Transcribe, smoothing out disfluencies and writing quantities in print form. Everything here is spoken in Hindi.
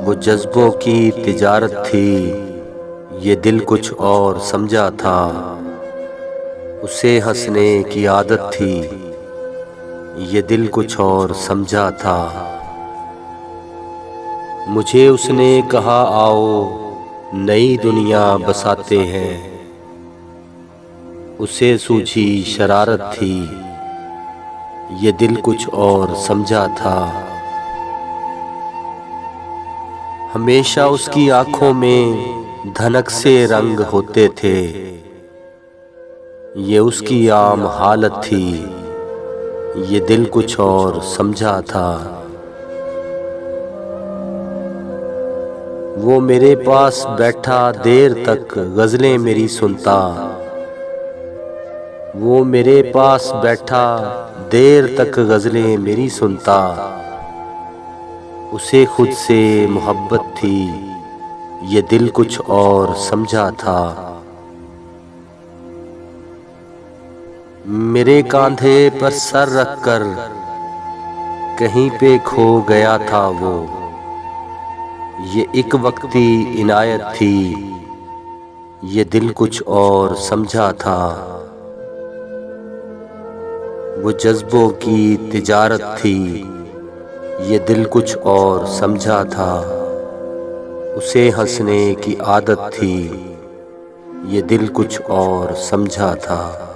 वो जज्बों की तिजारत थी, ये दिल कुछ और समझा था। उसे हंसने की आदत थी, ये दिल कुछ और समझा था। मुझे उसने कहा आओ नई दुनिया बसाते हैं। उसे सूझी शरारत थी, ये दिल कुछ और समझा था। हमेशा उसकी आंखों में धनक से रंग होते थे, ये उसकी आम हालत थी, ये दिल कुछ और समझा था। वो मेरे पास बैठा देर तक गज़लें मेरी सुनता। वो मेरे पास बैठा देर तक गज़लें मेरी सुनता। उसे खुद से मोहब्बत थी, ये दिल कुछ और समझा था। मेरे कांधे पर सर रखकर कहीं पे खो गया था वो, ये एक वक्ती इनायत थी, ये दिल कुछ और समझा था। वो जज्बों की तिजारत थी, ये दिल कुछ और समझा था। उसे हंसने की आदत थी, ये दिल कुछ और समझा था।